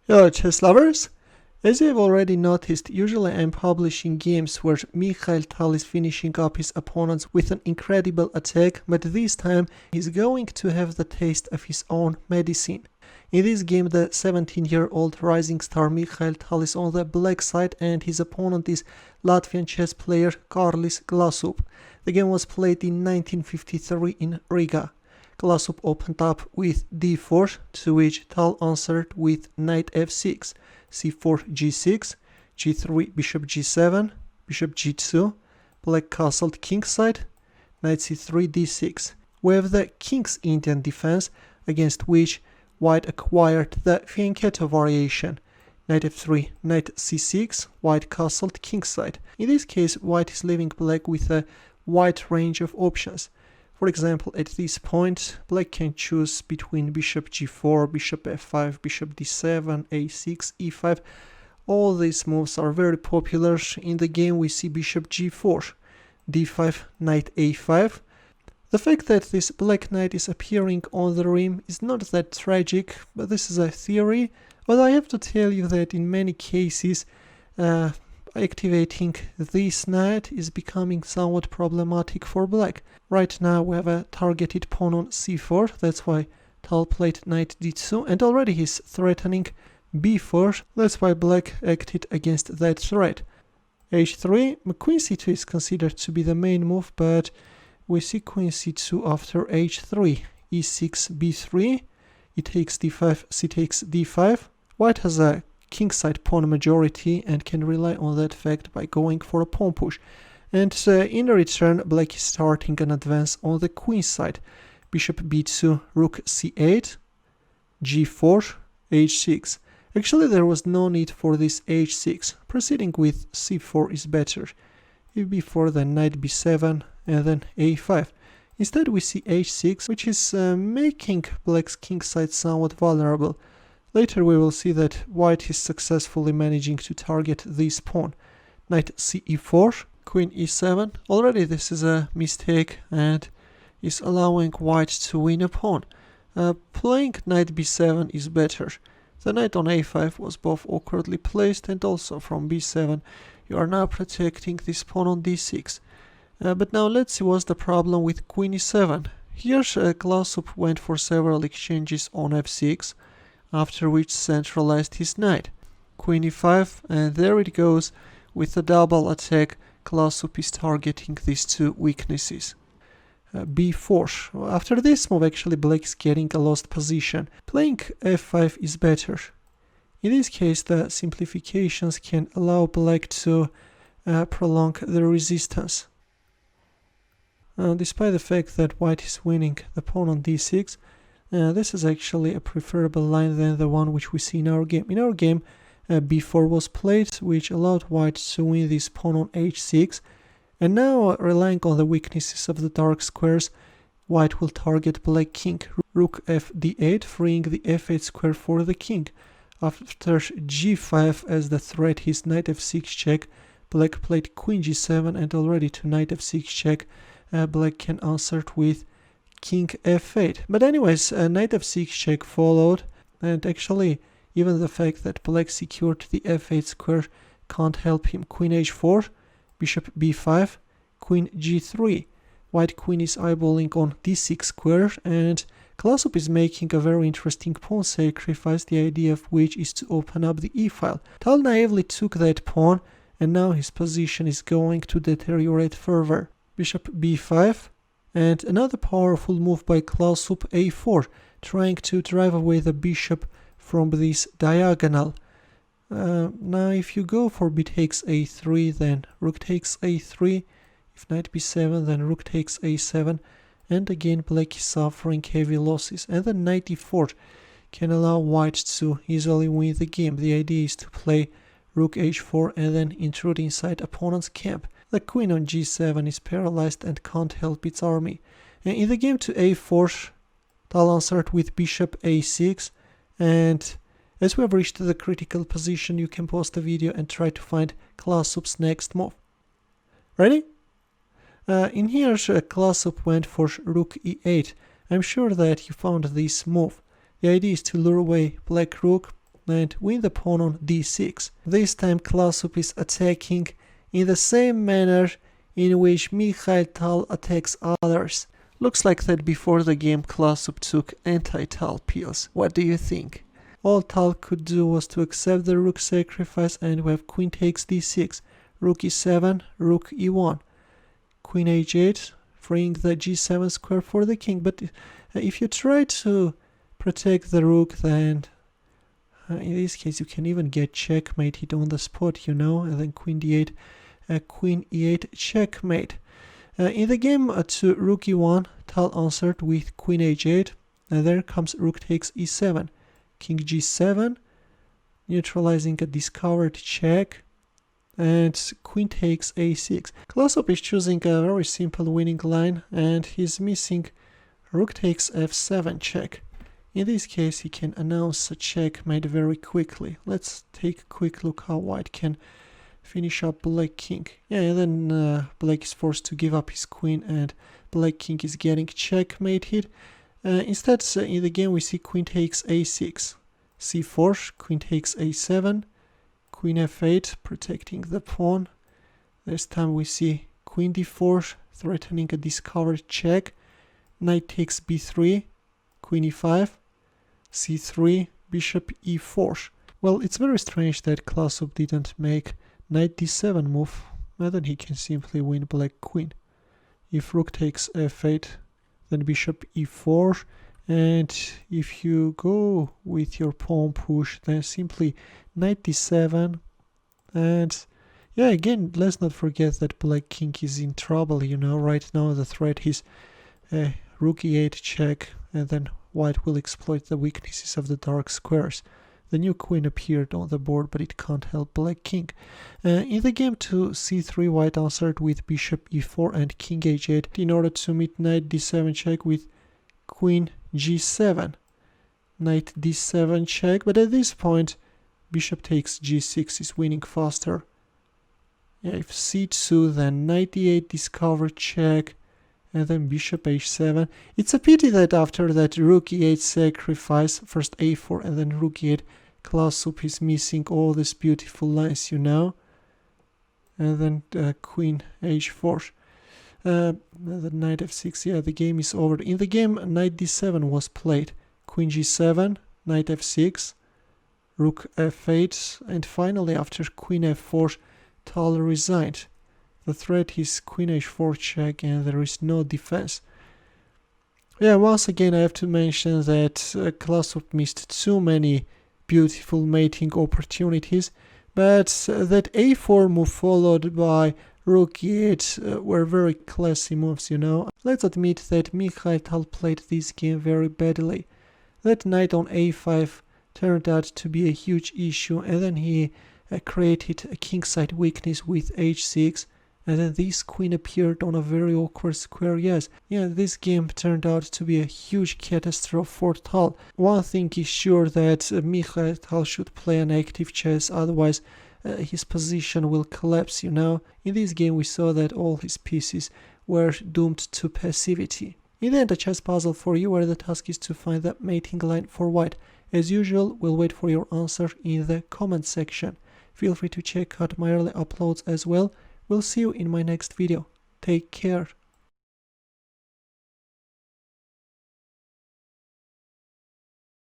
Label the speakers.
Speaker 1: Hello chess lovers! As you have already noticed, usually I'm publishing games where Mikhail is finishing up his opponents with an incredible attack, but this time he's going to have the taste of his own medicine. In this game, the 17-year-old rising star Mikhail is on the black side and his opponent is Latvian chess player Karlis Klasup. The game was played in 1953 in Riga. Klasup opened up with d4, to which Tal answered with knight f6, c4 g6, g3 bishop g7, bishop g2, black castled kingside, knight c3 d6. We have the King's Indian defense, against which white acquired the Fianchetto variation, knight f3, knight c6, white castled kingside. In this case, white is leaving black with a wide range of options. For example, at this point, black can choose between bishop g4, bishop f5, bishop d7, a6, e5. All these moves are very popular. In the game we see bishop g4, d5, knight a5. The fact that this black knight is appearing on the rim is not that tragic, but this is a theory. But I have to tell you that in many cases, activating this knight is becoming somewhat problematic for black. Right now we have a targeted pawn on c4, that's why Tal played knight d2, and already he's threatening b4, that's why black acted against that threat. h3, queen c2 is considered to be the main move, but we see queen c2 after h3, e6, b3, e takes d5, c takes d5. White has a kingside pawn majority and can rely on that fact by going for a pawn push. And in return, black is starting an advance on the queen side. Bishop b2, rook c8, g4, h6. Actually, there was no need for this h6. Proceeding with c4 is better. If b4, then knight b7, and then a5. Instead, we see h6, which is making black's kingside somewhat vulnerable. Later we will see that white is successfully managing to target this pawn. Knight ce4, queen e7. Already this is a mistake and is allowing white to win a pawn. Playing knight b7 is better. The knight on a5 was both awkwardly placed, and also from b7 you are now protecting this pawn on d6. But now let's see what's the problem with queen e7. Here Klasup went for several exchanges on f6, after which centralized his knight. Queen e5, and there it goes. With a double attack, Klasup is targeting these two weaknesses. b4. After this move, actually black is getting a lost position. Playing f5 is better. In this case, the simplifications can allow black to prolong the resistance. Despite the fact that white is winning the pawn on d6, this is actually a preferable line than the one which we see in our game. In our game, b4 was played, which allowed white to win this pawn on h6, and now, relying on the weaknesses of the dark squares, white will target black king. Rook f d8, freeing the f8 square for the king. After g5 as the threat, his knight f6 check, black played queen g7, and already to knight f6 check, black can answer with king f8. But anyways, knight f6 check followed, and actually even the fact that black secured the f8 square can't help him. Queen h4, bishop b5, queen g3. White queen is eyeballing on d6 square, and Klasup is making a very interesting pawn sacrifice, the idea of which is to open up the e-file. Tal naively took that pawn, and now his position is going to deteriorate further. Bishop b5, and another powerful move by Klasup, a4, trying to drive away the bishop from this diagonal. Now if you go for b takes a3, then rook takes a3, if knight b7, then rook takes a7, and again black is suffering heavy losses, and then knight e4 can allow white to easily win the game. The idea is to play rook h4 and then intrude inside opponent's camp. The queen on g7 is paralyzed and can't help its army. And in the game to a4, Tal answered with bishop a6, and as we have reached the critical position, you can pause the video and try to find Klasup's next move. Ready? In here, Klasup went for rook e8. I'm sure that you found this move. The idea is to lure away black rook, and win the pawn on d6. This time Klasup is attacking in the same manner in which Mikhail Tal attacks others. Looks like that before the game Klasup took anti-Tal pills. What do you think? All Tal could do was to accept the rook sacrifice, and we have queen takes d6, rook e7, rook e1, queen h8, freeing the g7 square for the king. But if you try to protect the rook, then in this case you can even get checkmated on the spot, you know, and then queen d8, queen e8, checkmate. In the game to rook e1, Tal answered with queen h8, and there comes rook takes e7, king g7, neutralizing a discovered check, and queen takes a6. Klasup is choosing a very simple winning line, and he's missing rook takes f7 check. In this case he can announce a checkmate very quickly. Let's take a quick look how white can finish up black king. Yeah, and then black is forced to give up his queen, and black king is getting checkmated. Instead, in the game we see queen takes a6, c4, queen takes a7, queen f8, protecting the pawn. This time we see queen d4, threatening a discovered check, knight takes b3, queen e5, c3, bishop e4. Well, it's very strange that Klasup didn't make knight d7 move, and then he can simply win black queen. If rook takes f8, then bishop e4, and if you go with your pawn push, then simply knight d7, and yeah, again, let's not forget that black king is in trouble, you know. Right now the threat is rook e8 check, and then white will exploit the weaknesses of the dark squares. The new queen appeared on the board, but it can't help black king. In the game to c3, white answered with bishop e4 and king h8 in order to meet knight d7 check with queen g7. Knight d7 check, but at this point bishop takes g6 is winning faster. Yeah, if c2, then knight e8 discover check, and then bishop h7. It's a pity that after that rook e8 sacrifice, first a4 and then rook e8, Klasup is missing all these beautiful lines, you know. And then queen h4. The knight f6, yeah, the game is over. In the game, knight d7 was played. Queen g7, knight f6, rook f8, and finally after queen f4, Tal resigned. The threat is queen h4 check, and there is no defense. Yeah, once again I have to mention that Klasup missed too many beautiful mating opportunities, but that a4 move followed by rook e8 were very classy moves, you know. Let's admit that Mikhail Tal played this game very badly. That knight on a5 turned out to be a huge issue, and then he created a kingside weakness with h6, and then this queen appeared on a very awkward square. Yes, yeah, this game turned out to be a huge catastrophe for Tal. One thing is sure, that Mikhail Tal should play an active chess, otherwise his position will collapse, you know. In this game we saw that all his pieces were doomed to passivity. In the end, a chess puzzle for you, where the task is to find the mating line for white. As usual, we'll wait for your answer in the comment section. Feel free to check out my early uploads as well. We'll see you in my next video. Take care.